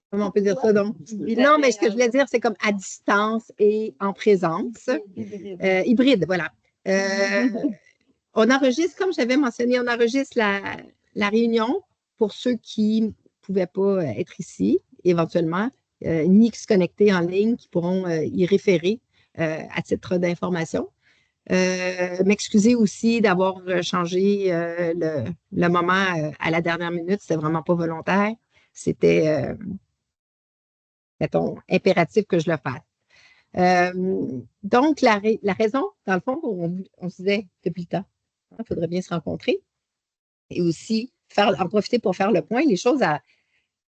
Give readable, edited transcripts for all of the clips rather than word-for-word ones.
comment on peut dire ça donc? Non, mais ce que je voulais dire, c'est comme à distance et en présence. Hybride, voilà. On enregistre, comme j'avais mentionné, on enregistre la réunion pour ceux qui ne pouvaient pas être ici, éventuellement, ni se connecter en ligne, qui pourront y référer à titre d'information. M'excuser aussi d'avoir changé le moment à la dernière minute. C'était vraiment pas volontaire. C'était, mettons, impératif que je le fasse. Donc, la raison, dans le fond, on se disait depuis le temps, il faudrait bien se rencontrer et aussi en profiter pour faire le point.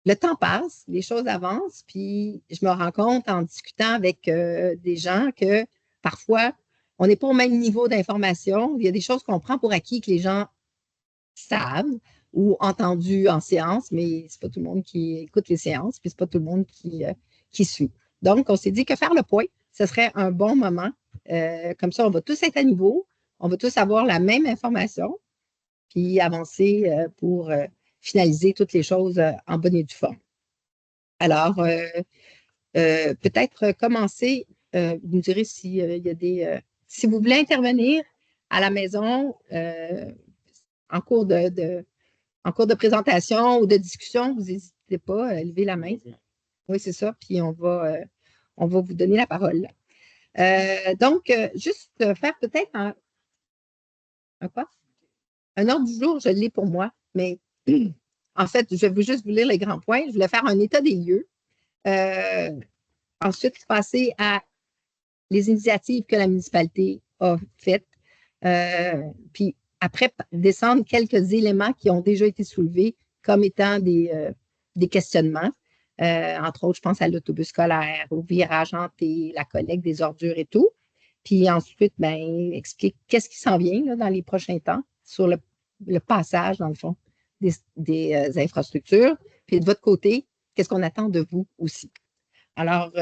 Le temps passe, les choses avancent, puis je me rends compte en discutant avec des gens que parfois, on n'est pas au même niveau d'information. Il y a des choses qu'on prend pour acquis que les gens savent ou entendus en séance, mais c'est pas tout le monde qui écoute les séances, puis c'est pas tout le monde qui suit. Donc, on s'est dit que faire le point, ce serait un bon moment. Comme ça, on va tous être à niveau, on va tous avoir la même information, puis avancer pour finaliser toutes les choses en bonne et due forme. Alors, peut-être commencer, vous me direz s'il y a si vous voulez intervenir à la maison en cours de présentation ou de discussion, vous n'hésitez pas à lever la main. Oui, c'est ça, puis on va vous donner la parole. Donc, juste faire peut-être un quoi? Un ordre du jour, je l'ai pour moi, mais en fait, je vais juste vous lire les grands points. Je voulais faire un état des lieux. Ensuite, passer à les initiatives que la municipalité a faites. Puis après, descendre quelques éléments qui ont déjà été soulevés comme étant des questionnements. Entre autres, je pense à l'autobus scolaire, au virage hanté, la collecte des ordures et tout. Puis ensuite, ben, expliquer qu'est-ce qui s'en vient là, dans les prochains temps sur le passage, dans le fond, des infrastructures. Puis de votre côté, qu'est-ce qu'on attend de vous aussi? Alors,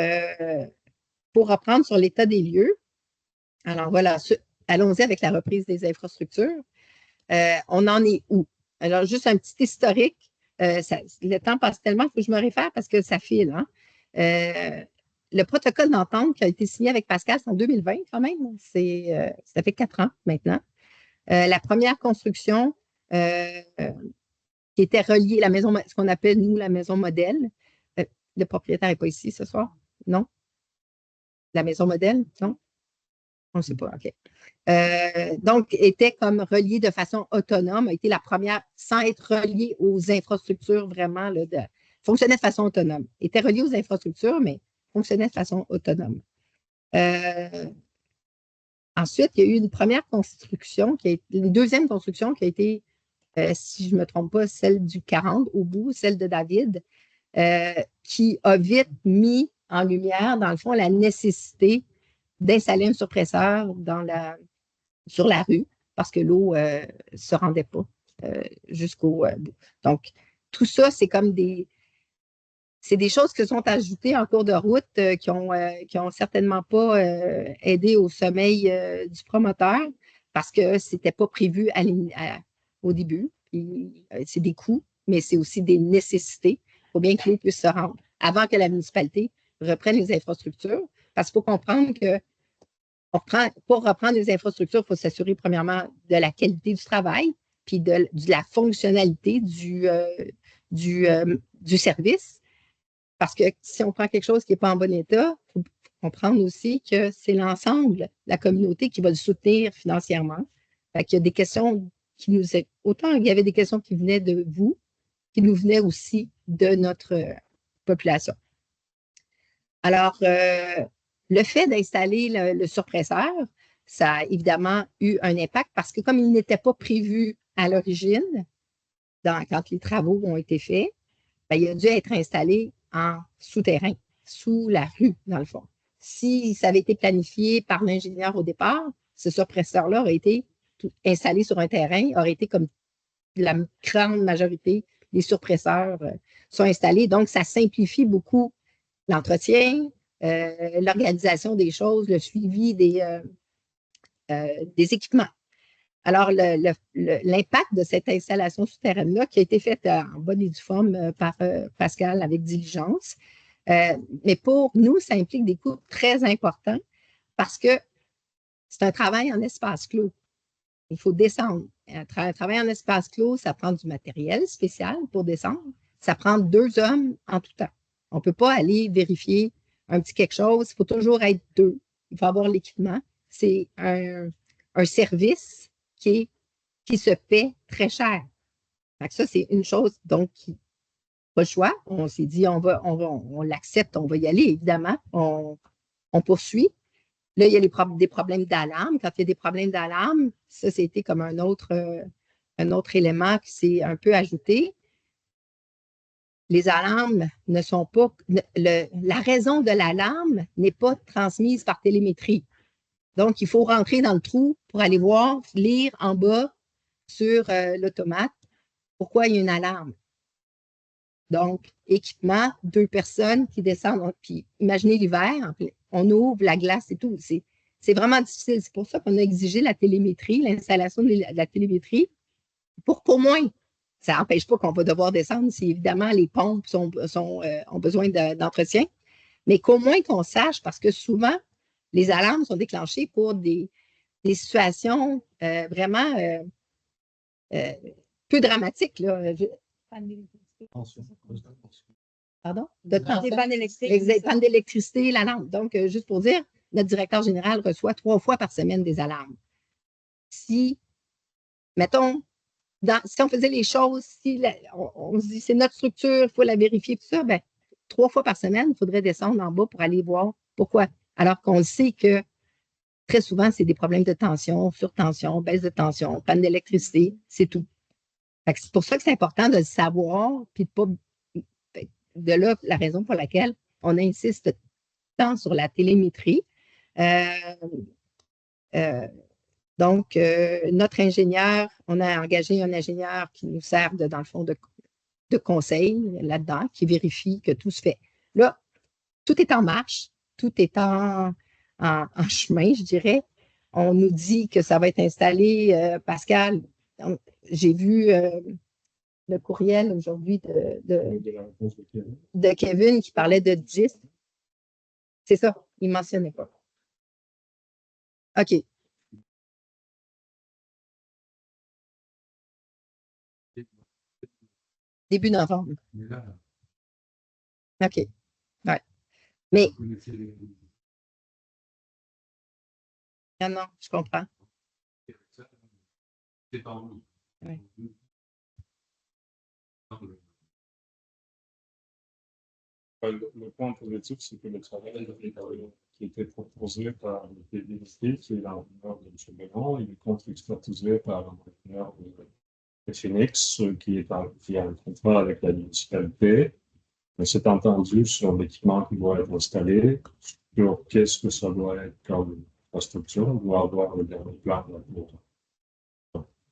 pour reprendre sur l'état des lieux, alors voilà, allons-y avec la reprise des infrastructures. On en est où? Alors, juste un petit historique. Le temps passe tellement, il faut que je me réfère parce que ça file. Hein? Le protocole d'entente qui a été signé avec Pascal, c'est en 2020 quand même. Ça fait 4 ans maintenant. La première construction qui était reliée, ce qu'on appelle, nous, la maison modèle. Le propriétaire n'est pas ici ce soir? Non? La maison modèle? Non? On ne sait pas, OK. Donc, était comme reliée de façon autonome, a été la première, sans être reliée aux infrastructures vraiment, fonctionnait de façon autonome. Était reliée aux infrastructures, mais fonctionnait de façon autonome. Ensuite, il y a eu une première construction, une deuxième construction qui a été, si je ne me trompe pas, celle du 40 au bout, celle de David, qui a vite mis en lumière, dans le fond, la nécessité d'installer un surpresseur sur la rue parce que l'eau ne se rendait pas jusqu'au bout. Donc, tout ça, c'est comme c'est des choses qui sont ajoutées en cours de route qui ont certainement pas aidé au sommeil du promoteur parce que c'était pas prévu au début. C'est des coûts, mais c'est aussi des nécessités. Il faut bien que l'eau puisse se rendre avant que la municipalité reprenne les infrastructures parce qu'il faut comprendre que pour reprendre les infrastructures, il faut s'assurer premièrement de la qualité du travail puis de la fonctionnalité du service. Parce que si on prend quelque chose qui n'est pas en bon état, il faut comprendre aussi que c'est l'ensemble de la communauté qui va le soutenir financièrement. Fait qu'il y a des questions autant il y avait des questions qui venaient de vous, qui nous venaient aussi de notre population. Alors, le fait d'installer le surpresseur, ça a évidemment eu un impact parce que comme il n'était pas prévu à l'origine, quand les travaux ont été faits, ben, il a dû être installé en souterrain, sous la rue, dans le fond. Si ça avait été planifié par l'ingénieur au départ, ce surpresseur-là aurait été installé sur un terrain, aurait été comme la grande majorité des surpresseurs sont installés. Donc, ça simplifie beaucoup l'entretien, l'organisation des choses, le suivi des équipements. Alors, l'impact de cette installation souterraine-là, qui a été faite en bonne et due forme par Pascal avec diligence, mais pour nous, ça implique des coûts très importants parce que c'est un travail en espace clos. Il faut descendre. Un travail en espace clos, ça prend du matériel spécial pour descendre. Ça prend 2 hommes en tout temps. On ne peut pas aller vérifier un petit quelque chose. Il faut toujours être 2. Il faut avoir l'équipement. C'est un service qui se paie très cher. Fait que ça, c'est une chose, donc, pas le choix. On s'est dit, on l'accepte, on va y aller, évidemment. On poursuit. Là, il y a des problèmes d'alarme. Quand il y a des problèmes d'alarme, ça, c'était comme un autre élément qui s'est un peu ajouté. Les alarmes ne sont pas. La raison de l'alarme n'est pas transmise par télémétrie. Donc, il faut rentrer dans le trou pour aller voir, lire en bas sur l'automate pourquoi il y a une alarme. Donc, équipement, 2 personnes qui descendent. Puis, imaginez l'hiver, on ouvre la glace et tout. C'est vraiment difficile. C'est pour ça qu'on a exigé la télémétrie, l'installation de la télémétrie, pour qu'au moins, ça n'empêche pas qu'on va devoir descendre si évidemment les pompes ont besoin d'entretien, mais qu'au moins qu'on sache, parce que souvent, les alarmes sont déclenchées pour des situations vraiment peu dramatiques. Là. Pardon? Des pannes électriques. Des pannes d'électricité, la lampe. Donc, juste pour dire, notre directeur général reçoit 3 fois par semaine des alarmes. Si, mettons, si on faisait les choses, si on se dit c'est notre structure, il faut la vérifier, tout ça, bien, 3 fois par semaine, il faudrait descendre en bas pour aller voir pourquoi. Alors qu'on sait que très souvent, c'est des problèmes de tension, surtension, baisse de tension, panne d'électricité, c'est tout. C'est pour ça que c'est important de le savoir, puis de pas. De là, la raison pour laquelle on insiste tant sur la télémétrie. Donc, notre ingénieur, on a engagé un ingénieur qui nous sert, dans le fond, de conseil là-dedans, qui vérifie que tout se fait. Là, tout est en marche, tout est en chemin, je dirais. On nous dit que ça va être installé, Pascal. J'ai vu le courriel aujourd'hui de Kevin qui parlait de 10. C'est ça, il ne mentionnait pas. OK. Début novembre. OK. Ouais. Mais. Non, non, je comprends. Ouais. Le point positif, c'est que le travail qui était proposé par le PDST, qui est l'entraîneur de M. Bénon, il est contre-expertisé par l'entraîneur de Phoenix, qui a un contrat avec la municipalité. Mais c'est entendu sur l'équipement qui doit être installé, sur qu'est-ce que ça doit être comme infrastructure. On doit avoir le dernier plan pour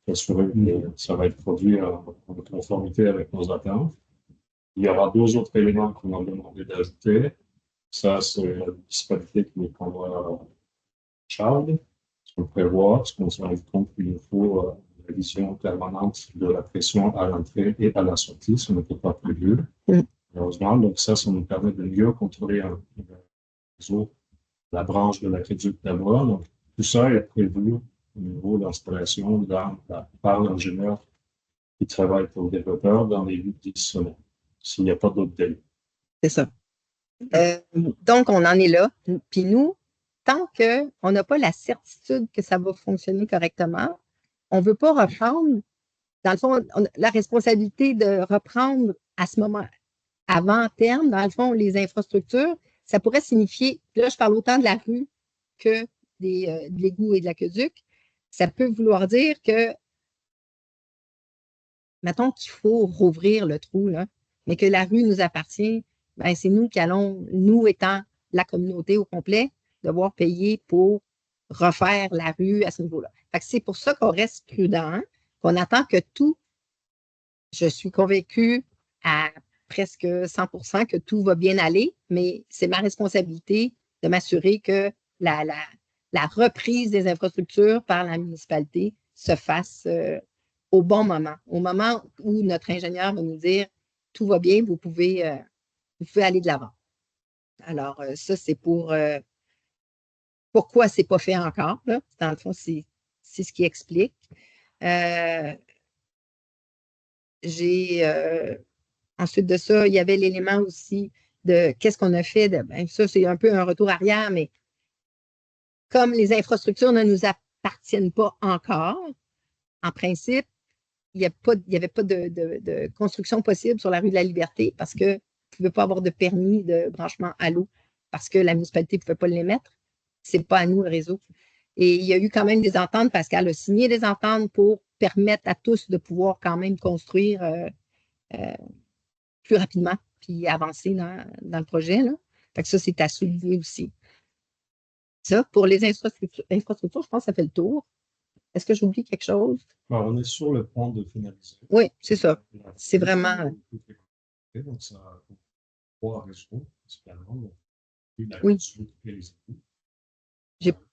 assurer que ça va être produit en conformité avec nos attentes. Il y aura 2 autres éléments qu'on a demandé d'ajouter. Ça, c'est la municipalité qui nous prendra en charge. Ce qu'on prévoit, parce qu'on se rend compte qu'il nous faut une révision permanente de la pression à l'entrée et à la sortie, ce n'était pas prévu, heureusement. Donc ça nous permet de mieux contrôler un réseau, la branche de l'aqueduc d'abord. Donc tout ça est prévu au niveau d'installation par l'ingénieur qui travaille pour le développeur dans les 8-10 semaines, s'il n'y a pas d'autres délais. C'est ça. Donc, on en est là. Puis nous, tant qu'on n'a pas la certitude que ça va fonctionner correctement, on ne veut pas reprendre, dans le fond, la responsabilité de reprendre à ce moment, avant terme, dans le fond, les infrastructures, ça pourrait signifier, là, je parle autant de la rue que de l'égout et de l'aqueduc, ça peut vouloir dire que, mettons qu'il faut rouvrir le trou, là, mais que la rue nous appartient, ben, c'est nous qui allons, nous étant la communauté au complet, devoir payer pour refaire la rue à ce niveau-là. C'est pour ça qu'on reste prudent, qu'on attend que tout, je suis convaincue à presque 100% que tout va bien aller, mais c'est ma responsabilité de m'assurer que la reprise des infrastructures par la municipalité se fasse au bon moment, au moment où notre ingénieur va nous dire tout va bien, vous pouvez aller de l'avant. Alors, ça, c'est pourquoi ce n'est pas fait encore. Là. Dans le fond, c'est ce qui explique. Ensuite de ça, il y avait l'élément aussi de qu'est-ce qu'on a fait. Ben, ça, c'est un peu un retour arrière, mais comme les infrastructures ne nous appartiennent pas encore, en principe, il n'y avait pas de construction possible sur la rue de la Liberté parce que vous ne pouvez pas avoir de permis de branchement à l'eau parce que la municipalité ne pouvait pas l'émettre. Ce n'est pas à nous le réseau. Et il y a eu quand même des ententes. Pascal a signé des ententes pour permettre à tous de pouvoir quand même construire plus rapidement puis avancer dans le projet. Là. Fait que ça, c'est à souligner aussi. Ça, pour les infrastructures, je pense que ça fait le tour. Est-ce que j'oublie quelque chose? Alors, on est sur le point de finaliser. Oui, c'est ça. C'est vraiment. Donc, ça a 3 réseaux, principalement. Donc, oui.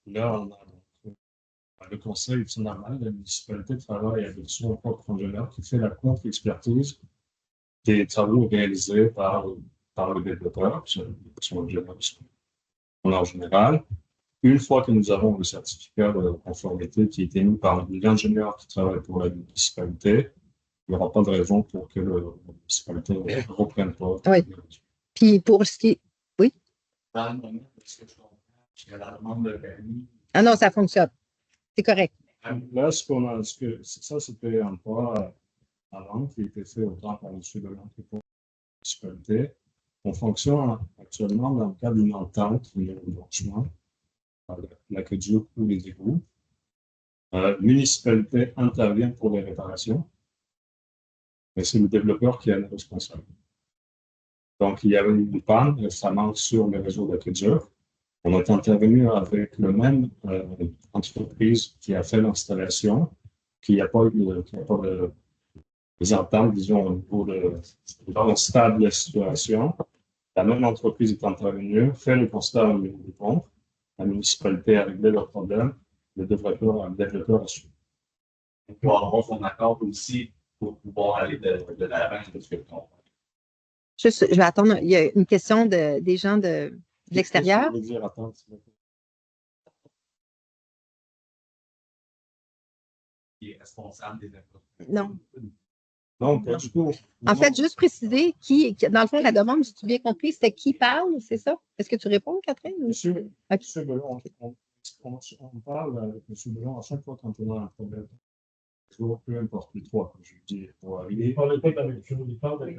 Là, on a le conseil, c'est normal, la municipalité travaille avec son propre ingénieur qui fait la contre-expertise des travaux réalisés par le développeur, qui sont en général. Une fois que nous avons le certificat de conformité qui est émis par l'ingénieur qui travaille pour la municipalité, il n'y aura pas de raison pour que la municipalité ne reprenne pas. Oui. Puis pour ce qui est. Oui? Dans le moment, est-ce que je comprends? Il y a la demande de permis. Ah non, ça fonctionne. C'est correct. Là, ça, c'était un pas avant qui a été fait autant par M. Leblanc que pour la municipalité. On fonctionne actuellement dans le cadre d'une entente de branchement, l'aqueduc ou les égouts. La municipalité intervient pour les réparations, mais c'est le développeur qui est le responsable. Donc, il y avait une panne récemment sur le réseau d'aqueduc. On est intervenu avec le même entreprise qui a fait l'installation, qui n'a pas eu des ententes, disons, au niveau dans le stade de la situation. La même entreprise est intervenue, fait le constat au niveau du pont. La municipalité a réglé leur problème. Le développeur a su. Il faut avoir son accord aussi pour pouvoir aller de l'avant de ce que comprends. Je vais attendre. Il y a une question des gens de l'extérieur. Qui est responsable des infrastructures. Non. Non, pas du tout. En fait, juste préciser dans le fond, la demande, si tu bien compris, c'était qui parle, c'est ça? Est-ce que tu réponds, Catherine? Monsieur Belon, on parle avec M. Belon à chaque fois quand on a un problème. Peu importe les trois, comme je vous dis, pour arriver. Il parle pas avec il parle avec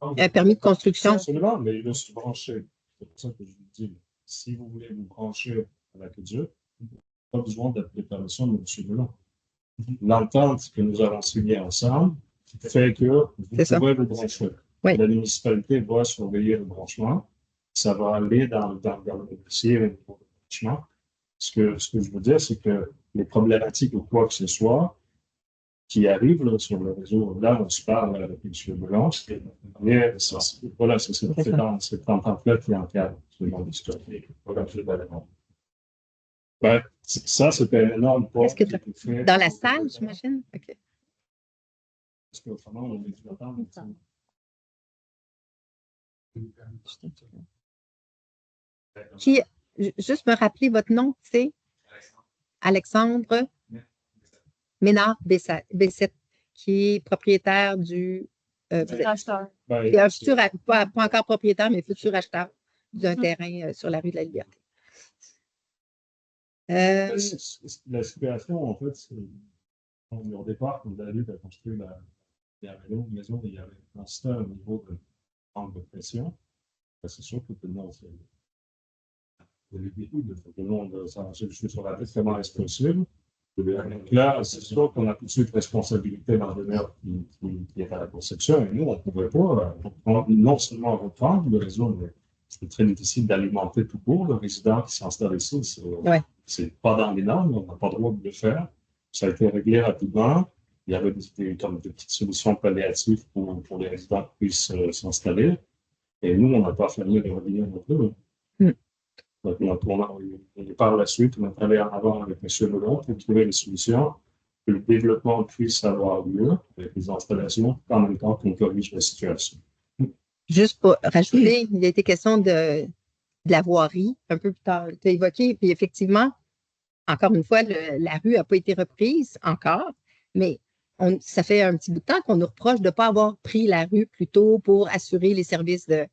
un permis de construction. Absolument, mais il doit se brancher. C'est pour ça que je vous dis, si vous voulez vous brancher à l'aqueduc, vous n'avez pas besoin d'appeler permission de M. Belon. L'entente que nous avons signée ensemble fait que vous pouvez vous brancher. Oui. La municipalité va surveiller le branchement. Ça va aller dans le dossier au niveau du branchement. Ce que je veux dire, c'est que les problématiques ou quoi que ce soit qui arrivent là, sur le réseau, là, on se parle avec M. Belon, mais voilà, c'est dans cette entente-là qui encadre ce monde historique. Voilà, ben, ça, c'était un énorme pas. Est-ce que dans la salle, j'imagine? OK. Parce qu'autrement, on est du attendre. Puis, juste me rappeler votre nom, c'est Alexandre Ménard-Bessette, qui est propriétaire du. acheteur. Futur, pas encore propriétaire, mais futur acheteur d'un terrain sur la rue de la Liberté. La situation, en fait, c'est au départ, quand David a construit la maison, il y avait un constat au niveau de manque de pression. C'est sûr que tout le monde je suis sur la tête comment est-ce possible. Donc là, c'est sûr qu'on a tout de suite responsabilité l'ingénieur qui est à la conception, et nous, on ne pouvait pas non seulement reprendre le réseau, mais c'est très difficile d'alimenter tout court. Le résident qui s'installe ici, c'est pas dans les normes, on n'a pas le droit de le faire. Ça a été réglé rapidement. Il y avait des petites solutions palliatives pour les résidents qui puissent s'installer. Et nous, on n'a pas fermé les robinets non plus. Donc, par la suite, on est allé en avant avec M. Belon pour trouver des solutions. que le développement puisse avoir lieu avec les installations, en même temps qu'on corrige la situation. Juste pour rajouter, il a été question de la voirie un peu plus tard. Tu as évoqué, puis effectivement, encore une fois, la rue n'a pas été reprise encore, mais ça fait un petit bout de temps qu'on nous reproche de ne pas avoir pris la rue plus tôt pour assurer les services de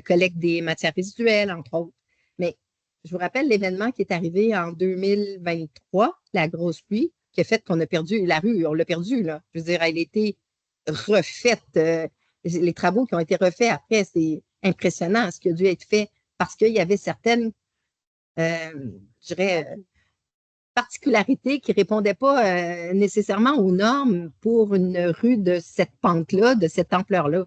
collecte des matières résiduelles, entre autres. Mais je vous rappelle l'événement qui est arrivé en 2023, la grosse pluie, qui a fait qu'on a perdu la rue. On l'a perdue, là. Je veux dire, elle a été refaite. Les travaux qui ont été refaits après, c'est impressionnant ce qui a dû être fait parce qu'il y avait certaines, je dirais, particularités qui ne répondaient pas nécessairement aux normes pour une rue de cette pente-là, de cette ampleur-là.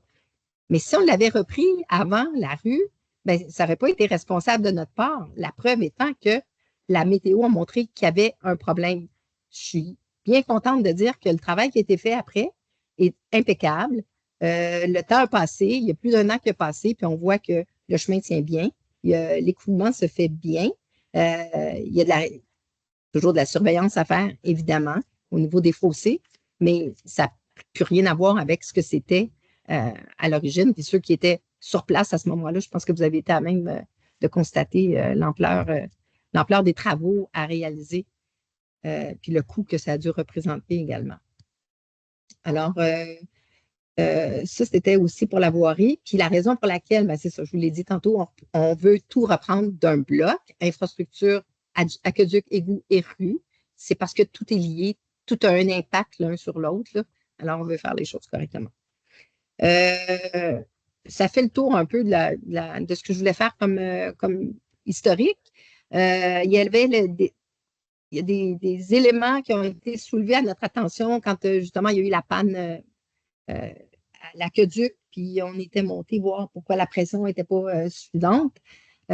Mais si on l'avait repris avant la rue, ben, ça n'aurait pas été responsable de notre part. La preuve étant que la météo a montré qu'il y avait un problème. Je suis bien contente de dire que le travail qui a été fait après est impeccable. Le temps a passé, il y a plus d'un an qui a passé, puis on voit que le chemin tient bien. L'écoulement se fait bien. Il y a toujours de la surveillance à faire, évidemment, au niveau des fossés, mais ça n'a plus rien à voir avec ce que c'était à l'origine. Puis ceux qui étaient sur place à ce moment-là, je pense que vous avez été à même de constater l'ampleur des travaux à réaliser, puis le coût que ça a dû représenter également. Alors, ça, c'était aussi pour la voirie. Puis la raison pour laquelle, ben, c'est ça, je vous l'ai dit tantôt, on veut tout reprendre d'un bloc, infrastructure, aqueduc, égout et rue. C'est parce que tout est lié, tout a un impact l'un sur l'autre. Alors, on veut faire les choses correctement. Ça fait le tour un peu de ce que je voulais faire comme historique. Il y a des éléments qui ont été soulevés à notre attention quand justement il y a eu la panne à l'aqueduc, puis on était monté voir pourquoi la pression n'était pas suffisante. On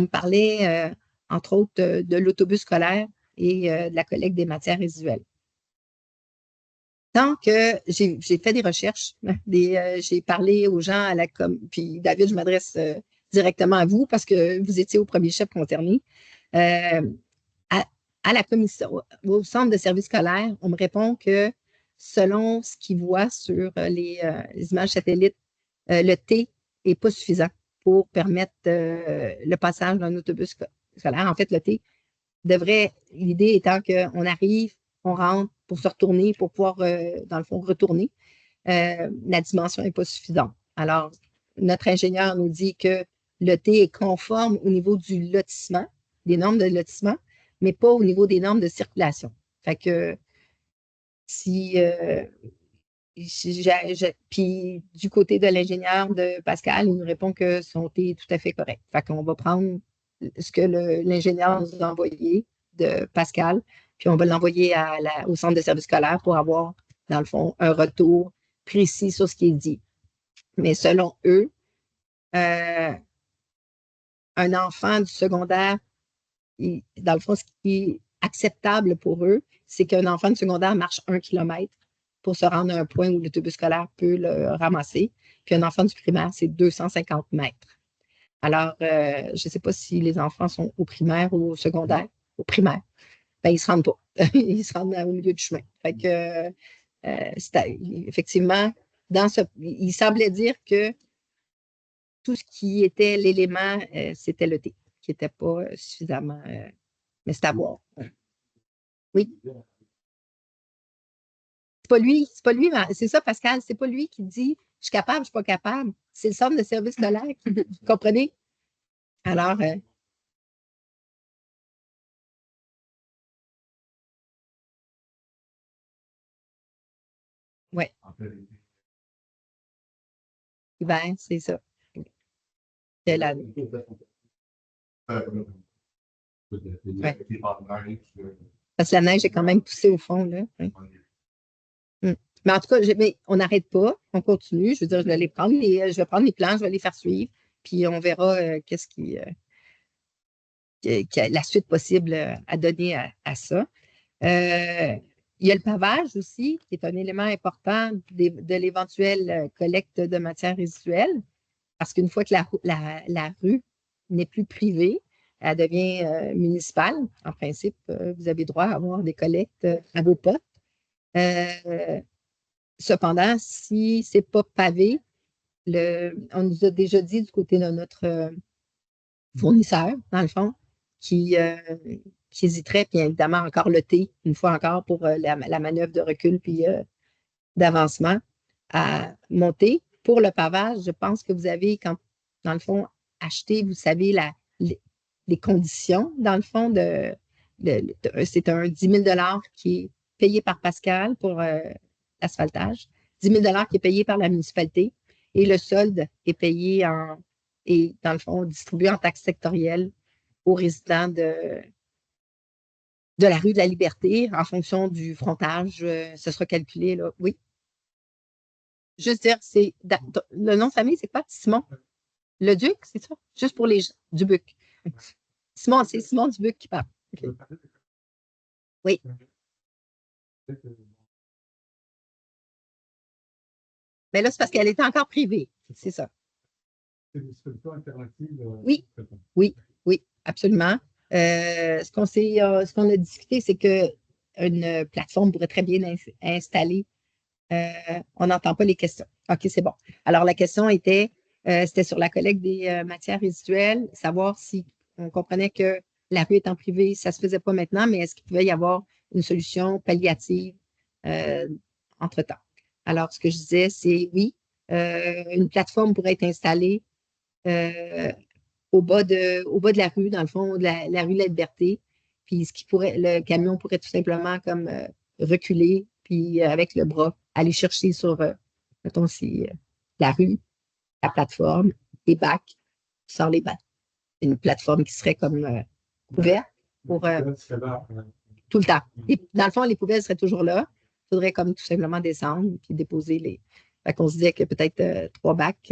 me parlait, entre autres, de l'autobus scolaire et de la collecte des matières résiduelles. Tant que j'ai fait des recherches, j'ai parlé aux gens puis David, je m'adresse directement à vous parce que vous étiez au premier chef concerné. À la commission, au centre de services scolaires, on me répond que selon ce qu'ils voient sur les images satellites, le T n'est pas suffisant pour permettre le passage d'un autobus scolaire. En fait, le T devrait, l'idée étant qu'on arrive, on rentre pour se retourner, pour pouvoir, dans le fond, retourner. La dimension n'est pas suffisante. Alors, notre ingénieur nous dit que le T est conforme au niveau du lotissement, des normes de lotissement, mais pas au niveau des normes de circulation. Fait que puis du côté de l'ingénieur de Pascal, il nous répond que son T est tout à fait correct. Fait qu'on va prendre ce que l'ingénieur nous a envoyé de Pascal, puis on va l'envoyer au centre de service scolaire pour avoir, dans le fond, un retour précis sur ce qui est dit. Mais selon eux, un enfant du secondaire, dans le fond, ce qui est acceptable pour eux, c'est qu'un enfant du secondaire marche 1 kilomètre pour se rendre à un point où l'autobus scolaire peut le ramasser. Puis un enfant du primaire, c'est 250 mètres. Alors, je ne sais pas si les enfants sont au primaire ou au secondaire. Au primaire, ben, ils ne se rendent pas. Ils se rendent au milieu du chemin. Fait que, effectivement, il semblait dire que tout ce qui était l'élément, c'était le T, qui n'était pas suffisamment, mais c'est à voir. Oui. C'est pas lui, c'est ça, Pascal, c'est pas lui qui dit je suis capable, je suis pas capable. C'est le centre de service scolaire, vous comprenez? Alors, oui. Ben, c'est ça. C'est la... Ouais. Parce que la neige est quand même poussée au fond, là. Oui. Mais en tout cas, on n'arrête pas, on continue. Je veux dire, je vais prendre les plans, je vais les faire suivre, puis on verra qu'est-ce la suite possible à donner à ça. Il y a le pavage aussi, qui est un élément important de l'éventuelle collecte de matières résiduelles, parce qu'une fois que la rue n'est plus privée, elle devient municipale. En principe, vous avez droit à avoir des collectes à vos potes. Cependant, si ce n'est pas pavé, on nous a déjà dit du côté de notre fournisseur, dans le fond, qui hésiterait, puis évidemment encore le T, une fois encore, pour la manœuvre de recul puis d'avancement à monter. Pour le pavage, je pense que vous avez, quand, dans le fond, acheté, vous savez, les conditions, dans le fond, c'est un 10 000 qui est payé par Pascal pour l'asphaltage, 10 000 qui est payé par la municipalité, et le solde est payé et, dans le fond, distribué en taxes sectorielles aux résidents de la rue de la Liberté en fonction du frontage. Ce sera calculé, là. Oui. Juste dire, le nom de famille, c'est quoi? Simon? Le Duc, c'est ça? Juste pour les gens. Dubuc. Simon, c'est Simon Dubuc qui parle. Okay. Oui. Mais là, c'est parce qu'elle était encore privée. C'est ça. C'est des solutions alternatives. Oui, absolument. Ce qu'on a discuté, c'est qu'une plateforme pourrait très bien installer. On n'entend pas les questions. OK, c'est bon. Alors, la question c'était sur la collecte des matières résiduelles, savoir si on comprenait que la rue étant privée, ça ne se faisait pas maintenant, mais est-ce qu'il pouvait y avoir une solution palliative entre-temps? Alors, ce que je disais, c'est oui, une plateforme pourrait être installée au bas de la rue, dans le fond, de la rue de la Liberté. Puis le camion pourrait tout simplement comme reculer, puis avec le bras, aller chercher sur, mettons, la rue, la plateforme, les bacs, sans les bacs. Une plateforme qui serait comme ouverte pour tout le temps. Et dans le fond, les poubelles seraient toujours là. Il faudrait comme tout simplement descendre puis déposer les. Fait qu'on se disait que peut-être 3 bacs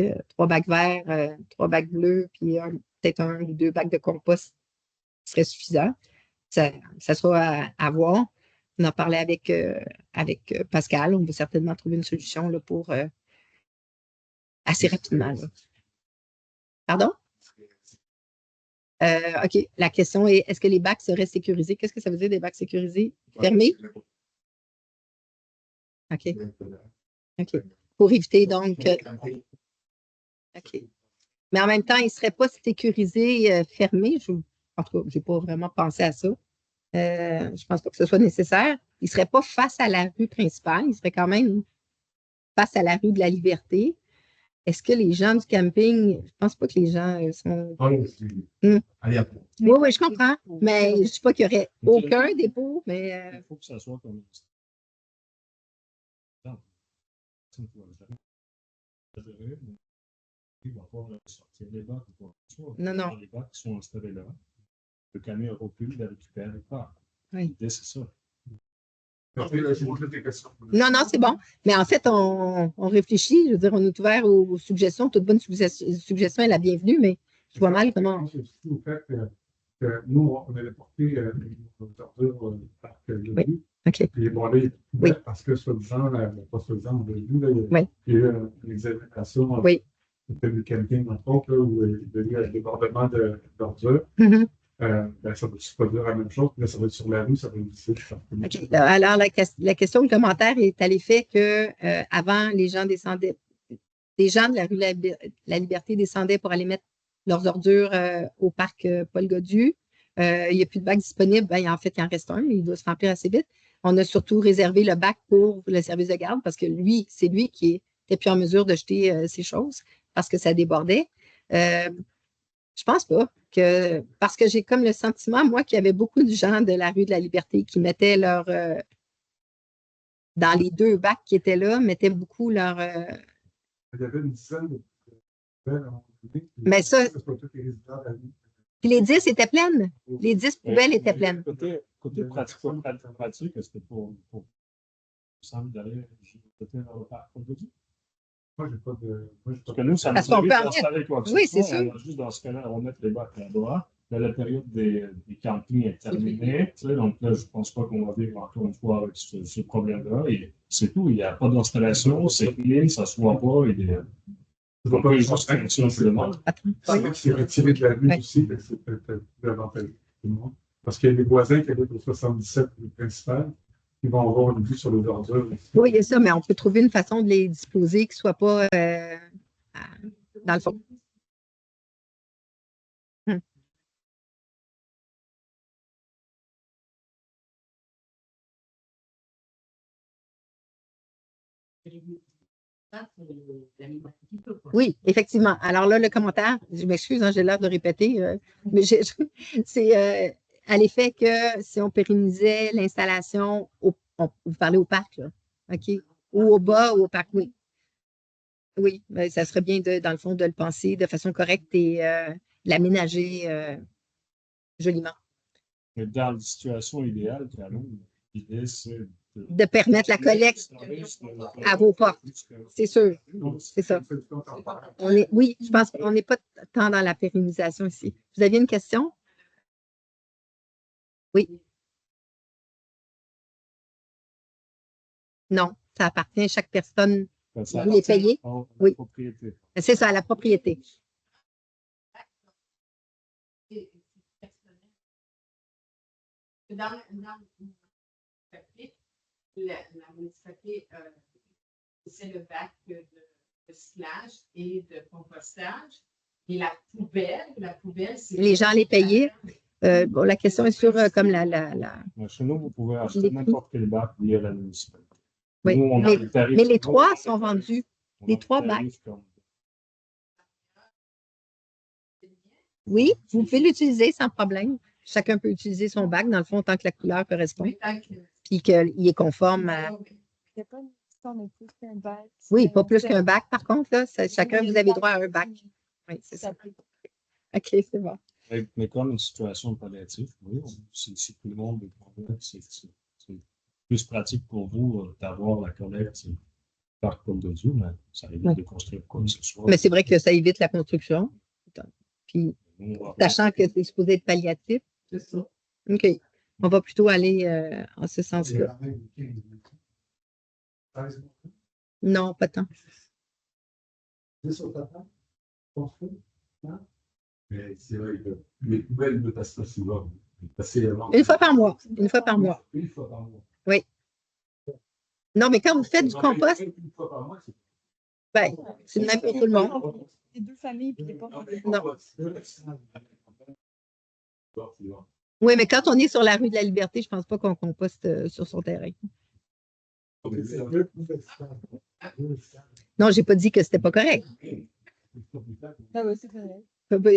verts, 3 bacs bleus, puis peut-être 1 ou 2 bacs de compost serait suffisant. Ça sera à voir. On en parlait avec Pascal. On va certainement trouver une solution là, pour assez rapidement. Là. Pardon? OK. La question est, est-ce que les bacs seraient sécurisés? Qu'est-ce que ça veut dire des bacs sécurisés? Fermés? OK. OK. Pour éviter donc. OK. Mais en même temps, il ne serait pas sécurisé, fermé. En tout cas, je n'ai pas vraiment pensé à ça. Je ne pense pas que ce soit nécessaire. Il ne serait pas face à la rue principale. Il serait quand même face à la rue de la Liberté. Est-ce que les gens du camping, je ne pense pas que les gens sont. Oui, je comprends. Mais je ne dis pas qu'il n'y aurait aucun dépôt, mais. Il faut que ça soit comme. Il va pas sortir les bacs. Non. Les bacs qui sont installés là. Le camion recule, il récupère et part. Oui. L'idée, c'est ça. Non, c'est bon. Mais en fait, on réfléchit. Je veux dire, on est ouvert aux suggestions. Toute bonne suggestion est la bienvenue, mais je vois mal comment. Je pense aussi au fait que nous, on avait porté nos ordures au parc de vue. OK. Puis bon, là, parce que soi-disant, pas soi-disant, on a vu, là, il y a eu une examination du camping, entre autres, où il y a eu un débordement d'ordures. Ça va se produire la même chose, mais ça va être sur la rue, ça va être difficile. OK. Alors, la question, le commentaire est à l'effet que avant, les gens descendaient, les gens de la rue de la Liberté descendaient pour aller mettre leurs ordures au parc Paul Gaudu. Il n'y a plus de bac disponible. En fait, il en reste un, il doit se remplir assez vite. On a surtout réservé le bac pour le service de garde parce que c'est lui qui était plus en mesure de jeter ces choses parce que ça débordait. Je pense pas parce que j'ai comme le sentiment, moi, qu'il y avait beaucoup de gens de la rue de la Liberté qui mettaient leur dans les 2 bacs qui étaient là, mettaient beaucoup leur. Il y avait une dizaine de poubelles. Mais ça. Puis les 10 étaient pleines. Les 10 poubelles étaient pleines. Côté pratique, c'était pour semble d'aller jeter dans le parc. Moi, j'ai pas de. Parce que nous, ça nous arrive d'installer quoi que ce soit. Oui, c'est sûr. Juste dans ce cas-là, on va mettre les bacs là-bas. Là, la période des campings est terminée. Donc là, je ne pense pas qu'on va vivre encore une fois avec ce problème-là. Et c'est tout. Il n'y a pas d'installation, c'est clean, ça ne se voit pas. Je vois pas les gens simplement. Attends. C'est vrai que c'est retiré de la rue Oui. aussi, mais c'est peut-être davantage tout le monde. Parce qu'il y a des voisins qui habitent au 77 rue principale, qui vont avoir une vue sur les ordures. Oui, il y a ça, mais on peut trouver une façon de les disposer qui ne soit pas dans le fond. Hmm. Oui, effectivement. Alors là, le commentaire, je m'excuse, hein, j'ai l'air de répéter, mais c'est à l'effet que si on pérennisait l'installation, vous parlez au parc, là, OK? Ou au bas ou au parc, oui. Oui, ben, ça serait bien, dans le fond, de le penser de façon correcte et l'aménager joliment. Mais dans la situation idéale, l'idée, c'est De permettre la collecte à vos portes. C'est sûr, c'est ça. Oui, je pense qu'on n'est pas tant dans la pérennisation ici. Vous aviez une question? Oui. Non, ça appartient à chaque personne. Ça Vous les payez? à la Oui. propriété. C'est ça, à la propriété. Dans la municipalité, c'est le bac de recyclage et de compostage. Et la poubelle, c'est... Les gens les payaient. Bon, la question est sur comme la. Mais chez nous, vous pouvez acheter Les prix. n'importe quel bac lié à la municipalité. Oui, Nous, on a des tarifs- mais les trois sont vendus. on a les des trois tarifs comme- Oui, vous pouvez l'utiliser sans problème. Chacun peut utiliser son bac, dans le fond, tant que la couleur correspond, puis qu'il est conforme à. Il n'y a pas une question de plus qu'un bac. Oui, pas plus qu'un bac, par contre, là. Chacun, vous avez droit à un bac. Oui, c'est ça. OK, c'est bon. Mais comme une situation palliative, oui, si tout le monde est content, c'est plus pratique pour vous d'avoir la collecte par Côte de Dieu, mais ça évite de construire quoi que ce soit. Mais c'est vrai que ça évite la construction. Puis, Nous, on va- sachant que c'est supposé être palliatif. C'est ça. OK. On va plutôt aller en ce sens-là. Non, pas tant. Mais c'est vrai que les poubelles ne passent pas souvent. Une fois par mois. Une fois par mois. Une fois par mois. Oui. Non, mais quand vous faites du compost, Une fois par mois, c'est ben, c'est le même pour tout le monde. Les deux familles, puis les pas. Non. Oui, mais quand on est sur la rue de la Liberté, je ne pense pas qu'on composte sur son terrain. Non, je n'ai pas dit que c'était pas correct. Ah oui, c'est correct.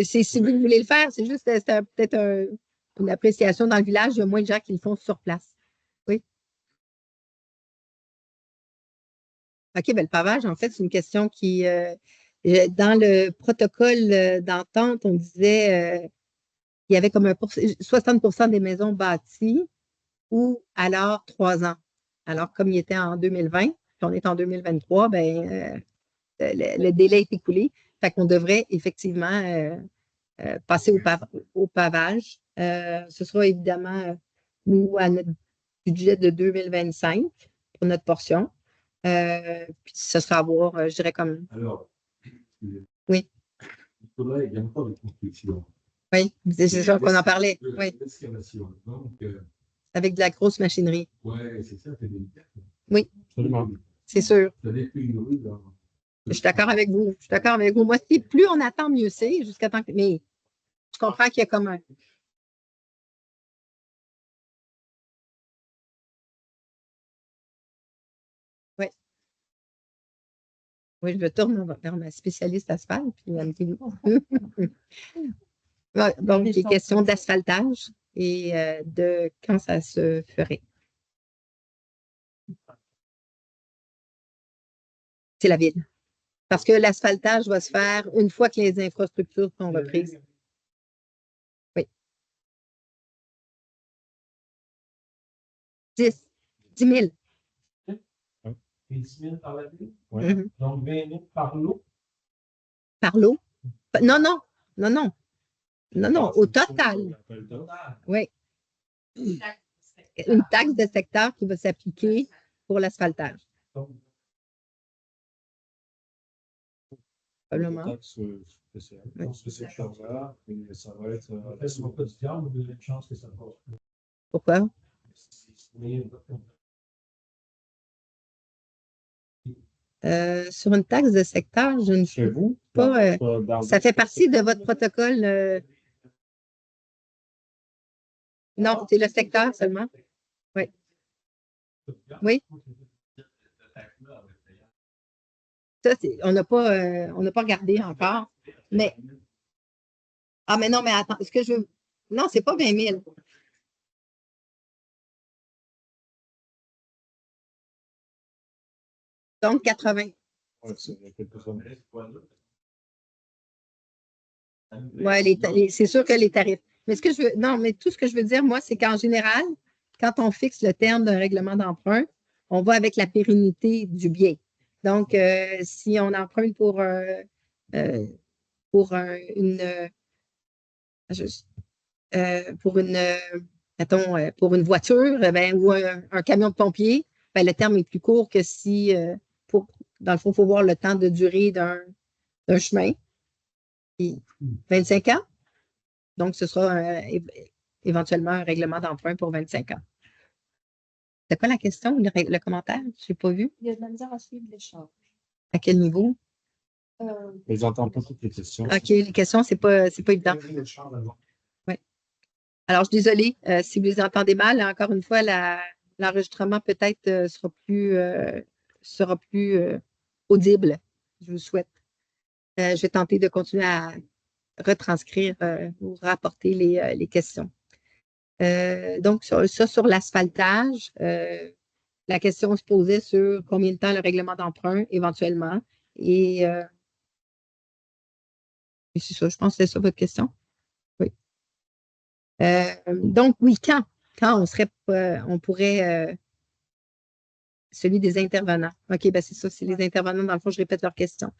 Si vous voulez le faire, c'est juste peut-être une appréciation dans le village. Il y a moins de gens qui le font sur place. Oui. OK, bien, le pavage, en fait, c'est une question qui, dans le protocole d'entente, on disait il y avait comme 60% des maisons bâties ou alors 3 ans. Alors, comme il était en 2020, puis on est en 2023, ben, le délai est écoulé. Fait qu'on devrait effectivement passer au pavage. Ce sera évidemment, nous, à notre budget de 2025 pour notre portion. Puis ce sera à voir, je dirais comme. Alors, oui. Il faudrait également pas de construction. Oui, c'est sûr qu'on en parlait. Oui. L'excavation. Donc, avec de la grosse machinerie. Oui, c'est ça, c'est délicat. Oui, Absolument. c'est sûr. Ça détruit une rue, là. Je suis d'accord avec vous. Je suis d'accord avec vous. Moi, plus on attend, mieux c'est, jusqu'à temps que. Mais je comprends qu'il y a comme un. Oui. Oui, je me tourne vers ma spécialiste asphalte, puis elle me dit non. Donc, des questions d'asphaltage et de quand ça se ferait. C'est la ville. Parce que l'asphaltage va se faire une fois que les infrastructures sont reprises. Oui. 10 000. 10 000 par la ville? Ouais. Donc 20 000 par l'eau? Par l'eau? Non, non, non, non. Non, non, au total. Oui. Une taxe de secteur qui va s'appliquer pour l'asphaltage. probablement. Taxe spéciale. Oui. Dans ce secteur-là, et ça va être Est-ce qu'on peut se dire, vous avez une chance que ça passe? Pourquoi? Sur une taxe de secteur, je ne chez sais vous. pas. Dans Ça fait partie de votre protocole. Non, c'est le secteur seulement. Oui. Oui. Ça, on n'a pas regardé encore. Mais, mais non, mais attends, est-ce que je veux. Non, c'est pas 20 000. Donc, 80. Ouais, c'est il y a quelques années. Oui, c'est sûr que les tarifs. Mais ce que je veux. Non, mais tout ce que je veux dire, moi, c'est qu'en général, quand on fixe le terme d'un règlement d'emprunt, on va avec la pérennité du bien. Donc, si on emprunte pour pour une voiture ou un camion de pompier, le terme est plus court que si, dans le fond, il faut voir le temps de durée d'un chemin. Puis 25 ans. Donc, ce sera éventuellement un règlement d'emprunt pour 25 ans. C'est quoi la question, le commentaire? Je n'ai pas vu. Il y a de la misère à suivre l'échange. À quel niveau? Ils n'entendent pas toutes les questions. OK, les questions, c'est pas évident. Oui. Alors, je suis désolée si vous les entendez mal. Encore une fois, l'enregistrement peut-être sera plus audible. Je vous souhaite. Je vais tenter de continuer à retranscrire ou rapporter les questions. Donc, ça sur l'asphaltage, la question se posait sur combien de temps le règlement d'emprunt, éventuellement. Et c'est ça, je pense que c'est ça votre question. Oui. Donc, oui, quand on pourrait, celui des intervenants. OK, ben c'est ça, c'est les intervenants, dans le fond, je répète leur question.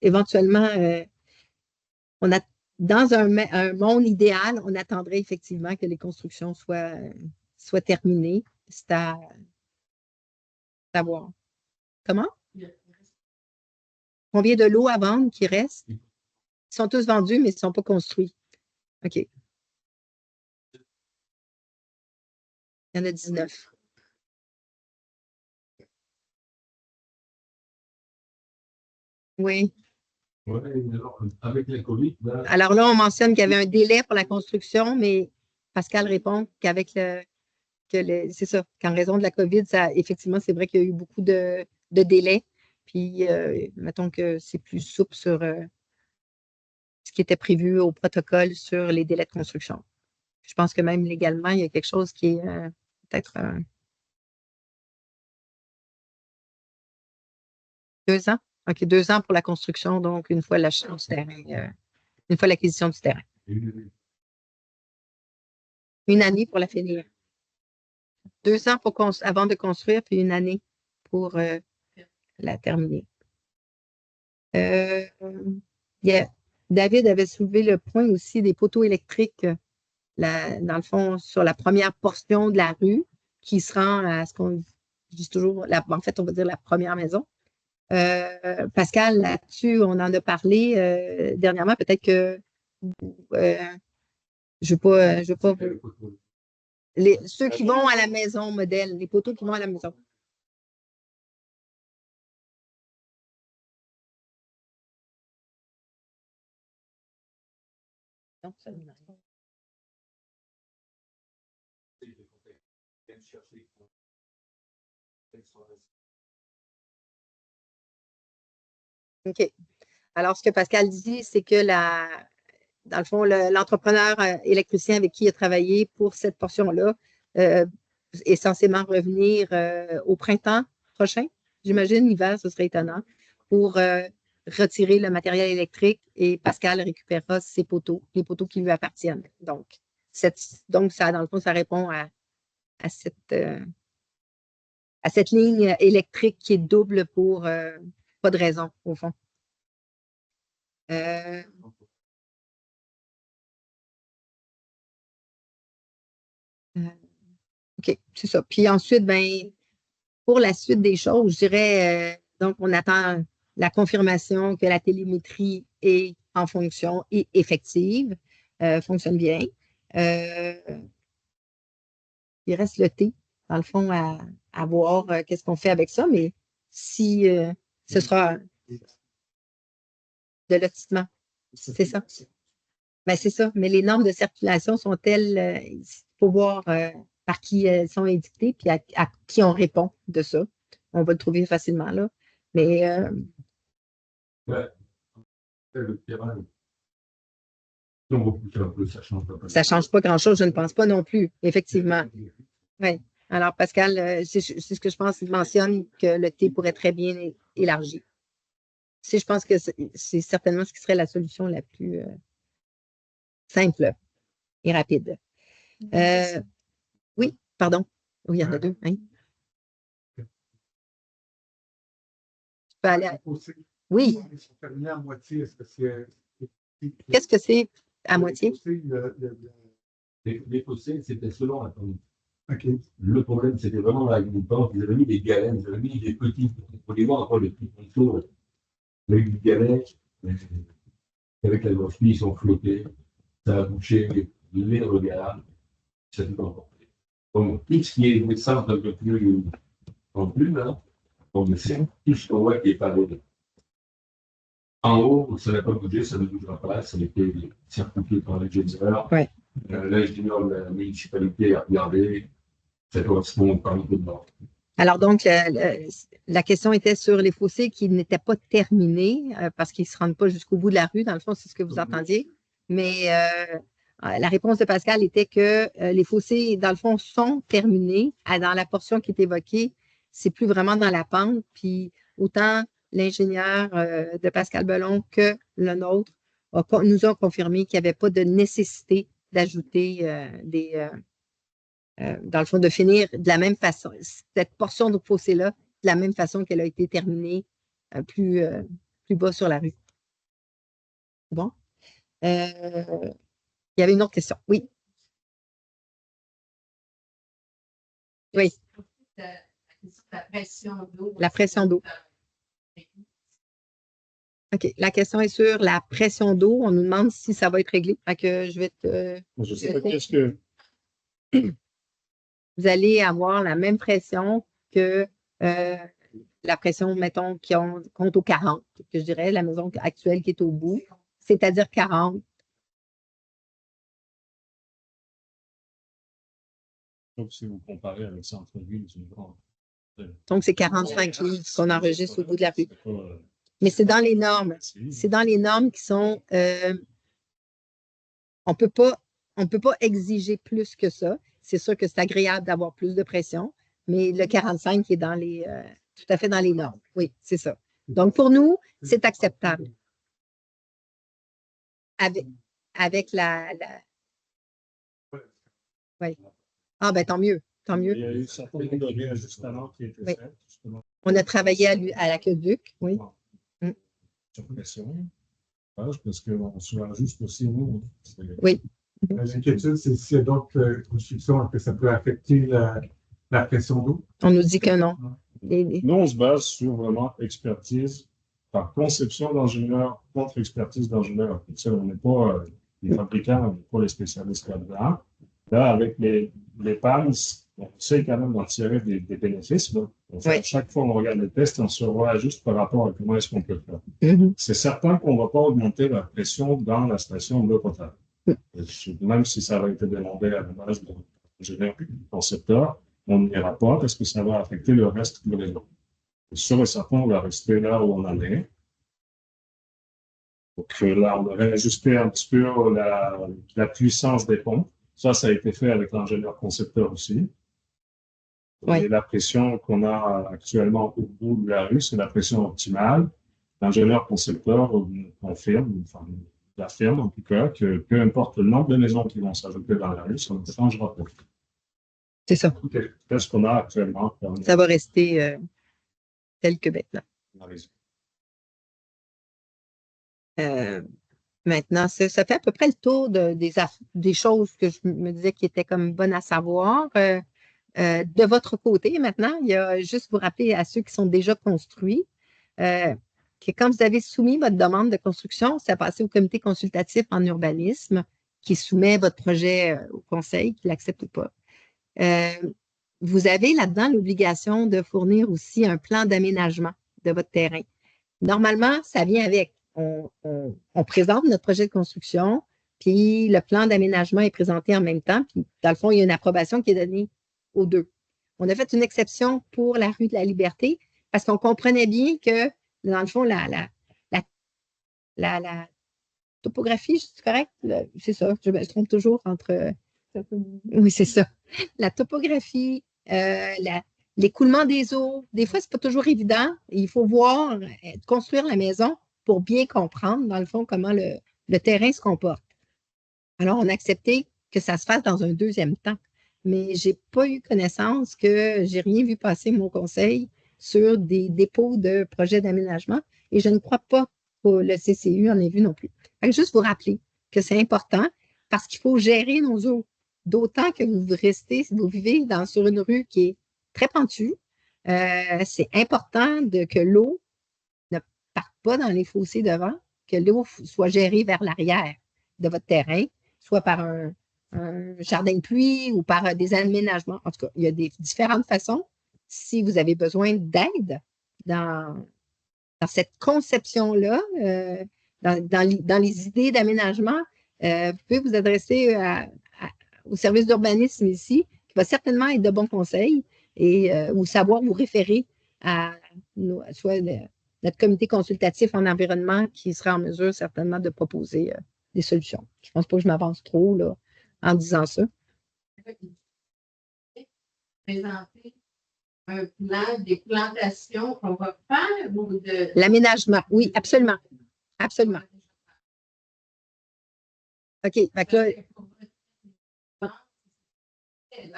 Éventuellement, dans un monde idéal, on attendrait effectivement que les constructions soient terminées. C'est à savoir. Comment? Combien de lots à vendre qui restent? Ils sont tous vendus, mais ils ne sont pas construits. OK. Il y en a 19. Oui. Avec la COVID, Alors là, on mentionne qu'il y avait un délai pour la construction, mais Pascal répond c'est ça, qu'en raison de la COVID, effectivement, c'est vrai qu'il y a eu beaucoup de délais. Puis, mettons que c'est plus souple sur ce qui était prévu au protocole sur les délais de construction. Je pense que même légalement, il y a quelque chose qui est peut-être 2 ans. OK, 2 ans pour la construction, donc une fois l'achat du terrain, une fois l'acquisition du terrain. Une année pour la finir. 2 ans avant de construire, puis une année pour la terminer. David avait soulevé le point aussi des poteaux électriques, dans le fond, sur la première portion de la rue, qui se rend à ce qu'on dit toujours, en fait, on va dire la première maison. Pascal, là-dessus, on en a parlé dernièrement. Peut-être que je ne veux pas ceux qui vont à la maison modèle, les poteaux qui vont à la maison. Non, ça ne pas. OK. Alors, ce que Pascal dit, c'est que dans le fond, l'entrepreneur électricien avec qui il a travaillé pour cette portion-là est censément revenir au printemps prochain. J'imagine, l'hiver, ce serait étonnant, pour retirer le matériel électrique et Pascal récupérera ses poteaux, les poteaux qui lui appartiennent. Donc, ça, dans le fond, ça répond à cette ligne électrique qui est double pour pas de raison, au fond. OK, c'est ça. Puis ensuite, pour la suite des choses, je dirais Donc, on attend la confirmation que la télémétrie est en fonction et effective, fonctionne bien. Il reste le T, dans le fond, à voir qu'est-ce qu'on fait avec ça, mais si ce sera de lotissements, c'est ça. Ben, c'est ça, mais les normes de circulation sont telles, il faut voir par qui elles sont édictées, puis à qui on répond de ça. On va le trouver facilement, là. Mais ça ne change pas grand-chose, je ne pense pas non plus, effectivement. Oui. Alors, Pascal, c'est ce que je pense, il mentionne que le T pourrait très bien élargir. Je pense que c'est certainement ce qui serait la solution la plus simple et rapide. Oui, pardon. Oui, il y en a deux. Hein? Tu peux aller Oui. Ils sont terminés à moitié. Est-ce que c'est... Qu'est-ce que c'est à moitié? Les fossés, c'était selon la commune. Okay. Le problème, c'était vraiment l'agriculteur. Ils avaient mis des galets, ils avaient mis des petits. Vous pouvez voir encore les petits ponceaux. Avec des galets, avec la grosse ils sont flottés. Ça a bouché les regards. Ça tout emporté. Donc, tout ce qui est naissance d'un peu plus en plus, hein, on essaie, tout ce qu'on voit qui est parlé. En haut, ça n'a pas bougé, ça ne bougera pas. Ça a été circulé par l'ingénieur. Ouais. L'ingénieur de la municipalité a regardé. Ça correspond au plan de nord. Alors, donc, la question était sur les fossés qui n'étaient pas terminés parce qu'ils ne se rendent pas jusqu'au bout de la rue. Dans le fond, c'est ce que vous entendiez. Mais la réponse de Pascal était que les fossés, dans le fond, sont terminés. Dans la portion qui est évoquée, c'est plus vraiment dans la pente. Puis, autant l'ingénieur de Pascal Bellon que le nôtre nous ont confirmé qu'il n'y avait pas de nécessité d'ajouter dans le fond, de finir de la même façon, cette portion de fossé-là, de la même façon qu'elle a été terminée plus bas sur la rue. Bon. Il y avait une autre question. Oui. Oui. La pression d'eau. La pression d'eau. OK. La question est sur la pression d'eau. On nous demande si ça va être réglé. Fait que je vais te... Je sais pas qu'est-ce que... Vous allez avoir la même pression que la pression, mettons, qui compte au 40, que je dirais, la maison actuelle qui est au bout, c'est-à-dire 40. Donc, si vous comparez avec centre-ville, donc, c'est 45 livres qu'on enregistre au bout de la rue. Mais c'est dans les normes. C'est dans les normes qui sont... on ne peut pas exiger plus que ça. C'est sûr que c'est agréable d'avoir plus de pression, mais le 45 est dans les, tout à fait dans les normes. Oui, c'est ça. Donc, pour nous, c'est acceptable. Avec la... Oui. Ah, ben tant mieux. Tant mieux. Il y a eu certains réajustements qui étaient faits, justement. On a travaillé à l'aqueduc, oui. Sur pression, parce qu'on se réajuste aussi, nous. Oui. L'inquiétude, c'est s'il y a d'autres constructions, que ça peut affecter la pression d'eau? On nous dit que non. Nous, on se base sur vraiment expertise par conception d'ingénieur contre expertise d'ingénieur. On n'est pas les fabricants, on n'est pas les spécialistes là-dedans. Là, avec les pannes, on essaie quand même d'en tirer des bénéfices. Là. Oui. Chaque fois qu'on regarde les tests, on se réajuste par rapport à comment est-ce qu'on peut le faire. Mm-hmm. C'est certain qu'on ne va pas augmenter la pression dans la station d'eau potable. Même si ça avait été demandé à la base de l'ingénieur concepteur, on n'ira pas parce que ça va affecter le reste du réseau. Sûr et certain, on va rester là où on en est. Donc là, on aurait ajusté un petit peu la puissance des pompes. Ça a été fait avec l'ingénieur concepteur aussi. Oui. Et la pression qu'on a actuellement au bout de la rue, c'est la pression optimale. L'ingénieur concepteur confirme, enfin, affirme en tout cas que peu importe le nombre de maisons qui vont s'ajouter dans la rue, ça ne changera pas. C'est ça. C'est ce qu'on a actuellement. Ça va rester tel que maintenant. Maintenant, ça fait à peu près le tour des choses que je me disais qui étaient comme bonnes à savoir. De votre côté, maintenant, il y a juste vous rappeler à ceux qui sont déjà construits que quand vous avez soumis votre demande de construction, c'est passé au comité consultatif en urbanisme qui soumet votre projet au conseil, qui l'accepte ou pas. Vous avez là-dedans l'obligation de fournir aussi un plan d'aménagement de votre terrain. Normalement, ça vient avec. On présente notre projet de construction, puis le plan d'aménagement est présenté en même temps, puis dans le fond, il y a une approbation qui est donnée aux deux. On a fait une exception pour la rue de la Liberté parce qu'on comprenait bien que, dans le fond, la topographie, je suis correcte? C'est ça, je me trompe toujours entre... Oui, c'est ça. La topographie, l'écoulement des eaux, des fois, c'est pas toujours évident. Il faut voir, construire la maison pour bien comprendre, dans le fond, comment le terrain se comporte. Alors, on a accepté que ça se fasse dans un deuxième temps. Mais j'ai pas eu connaissance que j'ai rien vu passer mon conseil sur des dépôts de projets d'aménagement et je ne crois pas que le CCU en ait vu non plus. Fait que juste vous rappeler que c'est important parce qu'il faut gérer nos eaux. D'autant que vous vivez sur une rue qui est très pentue. C'est important que l'eau ne parte pas dans les fossés devant, que l'eau soit gérée vers l'arrière de votre terrain, soit par un jardin de pluie ou par des aménagements. En tout cas, il y a différentes façons. Si vous avez besoin d'aide dans cette conception-là, dans les idées d'aménagement, vous pouvez vous adresser au service d'urbanisme ici, qui va certainement être de bons conseils ou savoir vous référer à soit notre comité consultatif en environnement qui sera en mesure certainement de proposer des solutions. Je ne pense pas que je m'avance trop là, en disant ça. Présenter un plan des plantations qu'on va faire ou de... L'aménagement, oui, absolument. Absolument. OK, fait que là,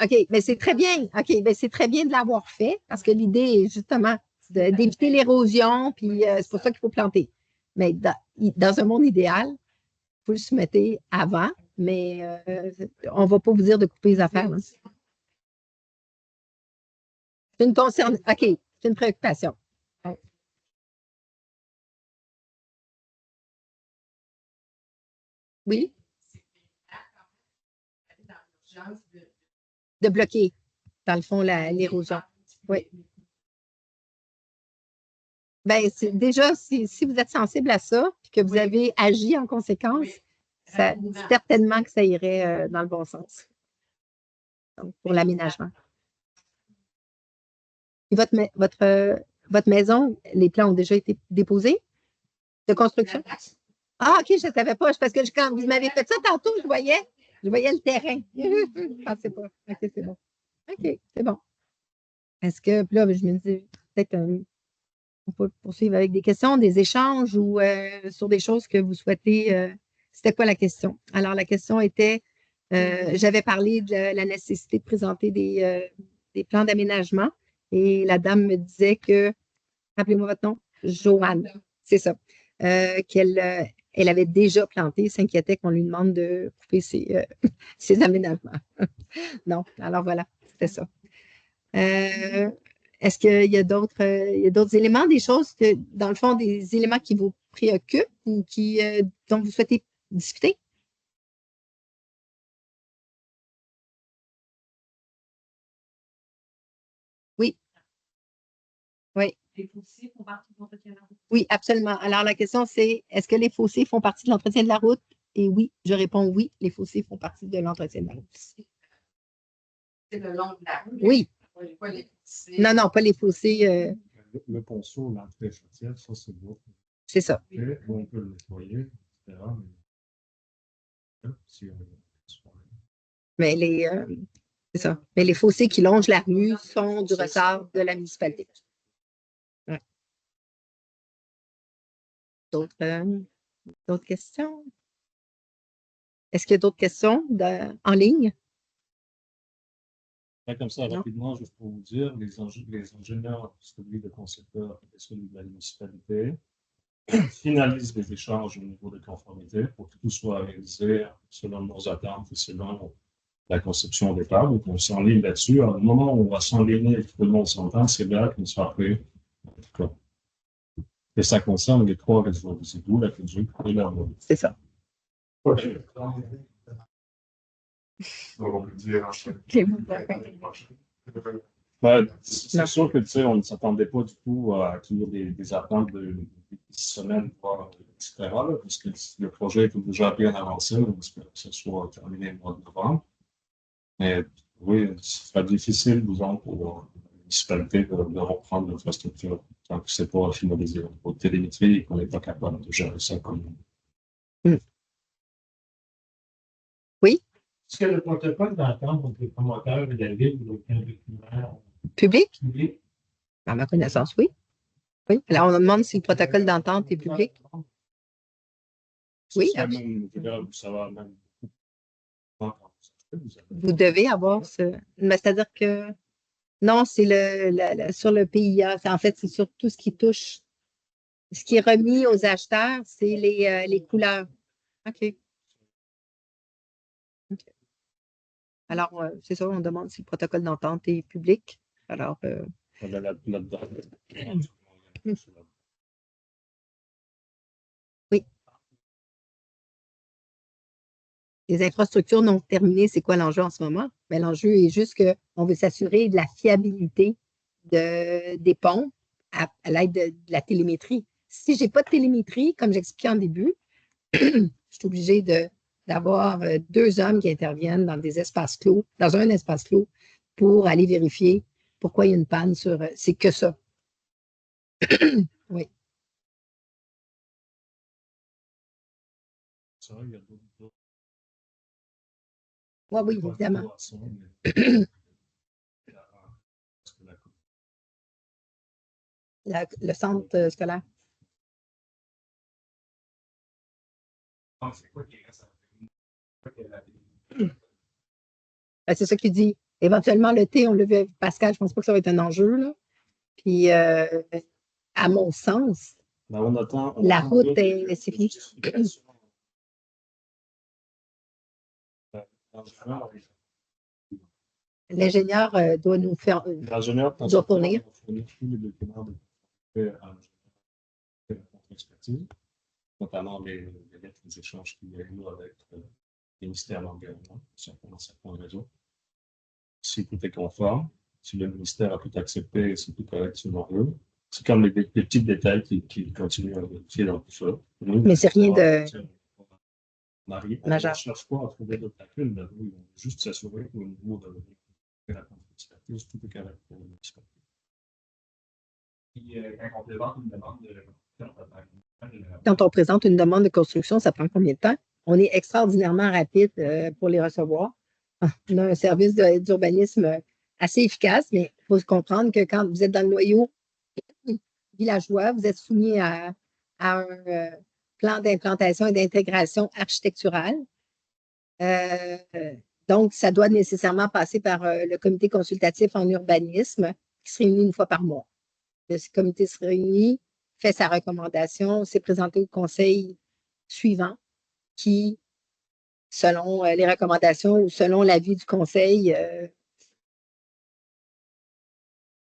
OK, mais c'est très bien. OK, mais c'est très bien de l'avoir fait parce que l'idée est justement d'éviter l'érosion, puis c'est pour ça qu'il faut planter. Mais dans un monde idéal, vous le soumettez avant, mais on ne va pas vous dire de couper les affaires. Hein. C'est une concerne. OK, c'est une préoccupation. Oui? De bloquer, dans le fond, l'érosion. Oui. Bien, déjà, si vous êtes sensible à ça, puis que vous avez agi en conséquence, certainement que ça irait dans le bon sens. Donc, pour l'aménagement. Et votre maison, les plans ont déjà été déposés de construction? Ah, OK, je ne savais pas. Parce que quand vous m'avez fait ça tantôt, je voyais le terrain. Je ne pensais pas. OK, c'est bon. OK, c'est bon. Est-ce que, puis là, je me dis, peut-être on peut poursuivre avec des questions, des échanges ou sur des choses que vous souhaitez. C'était quoi la question? Alors, la question était, j'avais parlé de la nécessité de présenter des plans d'aménagement et la dame me disait que, rappelez-moi votre nom, Joanne, c'est ça, elle avait déjà planté, s'inquiétait qu'on lui demande de couper ses aménagements. Non, alors voilà, c'était ça. Est-ce qu'il y a d'autres éléments, des choses que, dans le fond, des éléments qui vous préoccupent ou dont vous souhaitez discuter? Oui. Oui. Les fossés font partie de l'entretien de la route? Oui, absolument. Alors, la question, c'est est-ce que les fossés font partie de l'entretien de la route? Et oui, je réponds oui, les fossés font partie de l'entretien de la route. C'est le long de la route? Oui. Pas les fossés. Non, pas les fossés. Le ponceau, l'entrée chaudière, ça, c'est beau. C'est ça. On peut le nettoyer, etc. Mais c'est ça. Mais les fossés qui longent la rue sont du ressort de la municipalité. Ouais. D'autres questions? Est-ce qu'il y a d'autres questions en ligne? Comme ça, rapidement, juste pour vous dire, les ingénieurs, celui de concepteur et celui de la municipalité, finalisent les échanges au niveau de conformité pour que tout soit réalisé selon nos attentes et selon la conception des tables. Donc, on s'enligne là-dessus. À un moment où on va s'enligner et que tout le monde s'entend, c'est là qu'on sera prêt. Et ça concerne les 3 réseaux de d'où l'aqueduc et l'arbre. C'est ça. Donc, on peut dire C'est sûr que, tu sais, on ne s'attendait pas du tout à accueillir des attentes de 10 semaines, voire, etc., là, parce que le projet est déjà bien avancé. On espère que ce soit terminé le mois de novembre. Mais oui, ce sera difficile, disons, pour la municipalité de reprendre l'infrastructure tant que c'est pas finalisé au télémétrie et qu'on n'est pas capable de gérer ça comme. Oui, Est-ce que le protocole d'entente entre les promoteurs et la ville est un document public? public? À ma connaissance, oui. Oui. Alors, on me demande si le protocole d'entente est public. Oui, Ça même, ça va même. Vous devez avoir ce. Mais c'est-à-dire que non, c'est sur le PIA. En fait, c'est sur tout ce qui touche. Ce qui est remis aux acheteurs, c'est les couleurs. OK. Alors, c'est ça, on demande si le protocole d'entente est public. Alors, oui. Les infrastructures non terminées, c'est quoi l'enjeu en ce moment? Mais l'enjeu est juste qu'on veut s'assurer de la fiabilité des ponts à l'aide de la télémétrie. Si je n'ai pas de télémétrie, comme j'expliquais en début, je suis obligée d'avoir 2 hommes qui interviennent dans des espaces clos, dans un espace clos, pour aller vérifier pourquoi il y a une panne sur. C'est que ça. Oui. Oui, oui, évidemment. Le centre scolaire. C'est ça qu'il dit. Éventuellement, le thé, on l'a vu avec Pascal, je ne pense pas que ça va être un enjeu. Là. Puis, à mon sens, la route c'est fini. L'ingénieur doit nous faire. L'ingénieur doit fournir. Tous les documents de contre-expertise, notamment les lettres des échanges qu'il y a eu avec le ministère de l'Environnement, certains réseaux. Si tout est conforme, si le ministère a tout accepté, si tout est correct selon eux, c'est comme les petits détails qui continuent à vérifier dans tout ça. Mais c'est rien de. Marie, on ne cherche pas à trouver d'autres lacunes, mais oui, on veut juste s'assurer qu'au niveau de la contre-expertise, tout est correct pour le municipalité. Puis, quand on présente une demande de. Quand on présente une demande de construction, ça prend combien de temps? On est extraordinairement rapide pour les recevoir. On a un service d'urbanisme assez efficace, mais il faut comprendre que quand vous êtes dans le noyau villageois, vous êtes soumis à un plan d'implantation et d'intégration architecturale. Donc, ça doit nécessairement passer par le comité consultatif en urbanisme qui se réunit une fois par mois. Le comité se réunit, fait sa recommandation, c'est présenté au conseil suivant qui, selon les recommandations ou selon l'avis du conseil,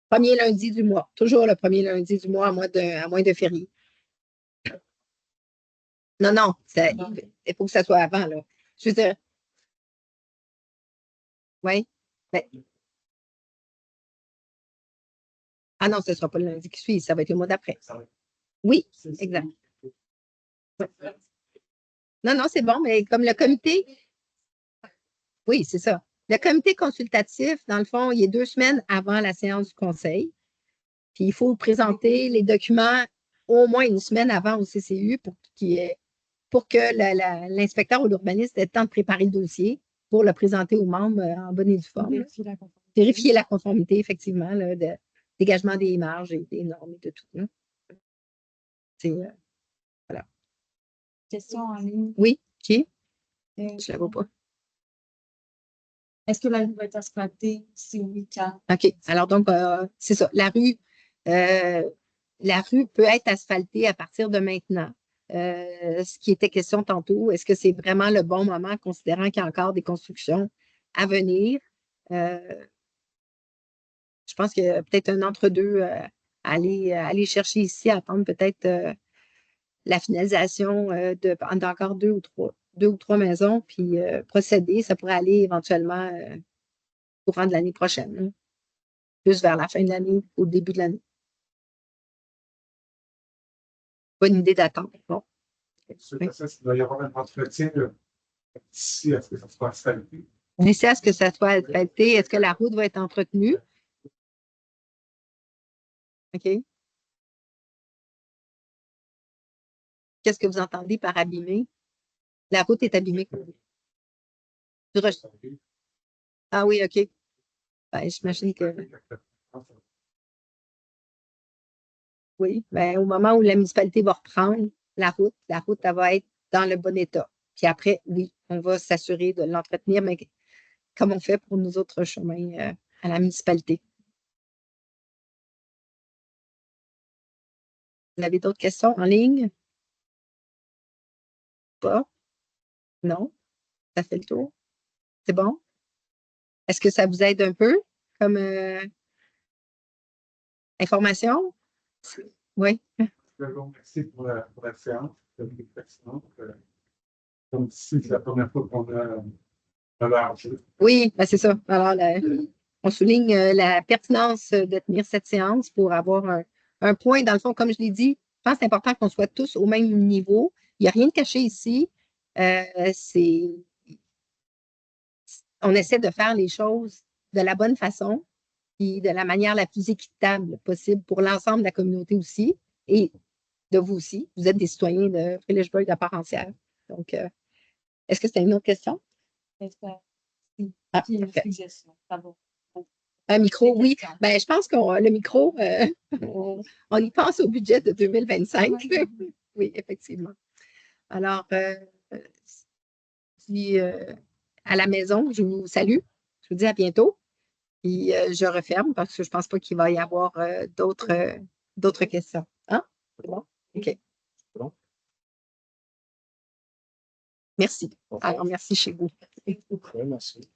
premier lundi du mois, toujours le premier lundi du mois à moins de férié. Non, non, il faut que ça soit avant, là. Je veux dire, oui. Ben, ah non, ce ne sera pas le lundi qui suit, ça va être le mois d'après. Oui, exact. Non, non, c'est bon, mais comme le comité, oui, c'est ça. Le comité consultatif, dans le fond, il est 2 semaines avant la séance du conseil. Puis il faut présenter les documents au moins 1 semaine avant au CCU pour que l'inspecteur ou l'urbaniste ait le temps de préparer le dossier pour le présenter aux membres en bonne et due forme. Vérifier la conformité, effectivement, là, de dégagement des marges et des normes et de tout. C'est voilà. Question en ligne. Oui, qui? Je ne la vois pas. Est-ce que la rue va être asphaltée? Si oui, quand? OK. Alors, donc, c'est ça. La rue peut être asphaltée à partir de maintenant. Ce qui était question tantôt, est-ce que c'est vraiment le bon moment, considérant qu'il y a encore des constructions à venir? Je pense qu'il y a peut-être un entre-deux aller chercher ici, attendre peut-être la finalisation d'encore deux ou trois maisons, puis procéder. Ça pourrait aller éventuellement au courant de l'année prochaine, hein. Plus vers la fin de l'année, au début de l'année. Pas une idée d'attente. Bon. Suite à ça, il doit y avoir un entretien d'ici à ce que ça soit asphalté. D'ici à ce que ça soit asphalté, est-ce que la route va être entretenue? OK. Qu'est-ce que vous entendez par abîmer? La route est abîmée. Ah oui, OK. Ben, j'imagine que oui. Ben, au moment où la municipalité va reprendre la route, elle va être dans le bon état. Puis après, oui, on va s'assurer de l'entretenir, mais comme on fait pour nos autres chemins à la municipalité. Vous avez d'autres questions en ligne? Pas? Non? Ça fait le tour? C'est bon? Est-ce que ça vous aide un peu comme information? Oui. Je vous remercie pour la séance. C'était excellent. Comme si c'est la première fois qu'on a l'argent. Oui, ben c'est ça. Alors, on souligne la pertinence de tenir cette séance pour avoir un point, dans le fond, comme je l'ai dit, je pense que c'est important qu'on soit tous au même niveau. Il n'y a rien de caché ici. On essaie de faire les choses de la bonne façon et de la manière la plus équitable possible pour l'ensemble de la communauté aussi et de vous aussi. Vous êtes des citoyens de Philipsburg à part entière. Donc, est-ce que c'est une autre question? Ah, parfait. Un micro, oui. Ben, je pense que le micro, on y pense au budget de 2025. Oui, effectivement. Alors, à la maison, je vous salue. Je vous dis à bientôt. Puis je referme parce que je ne pense pas qu'il va y avoir d'autres questions. Hein? C'est bon? OK. Bon. Merci. Alors, merci chez vous. Oui, merci.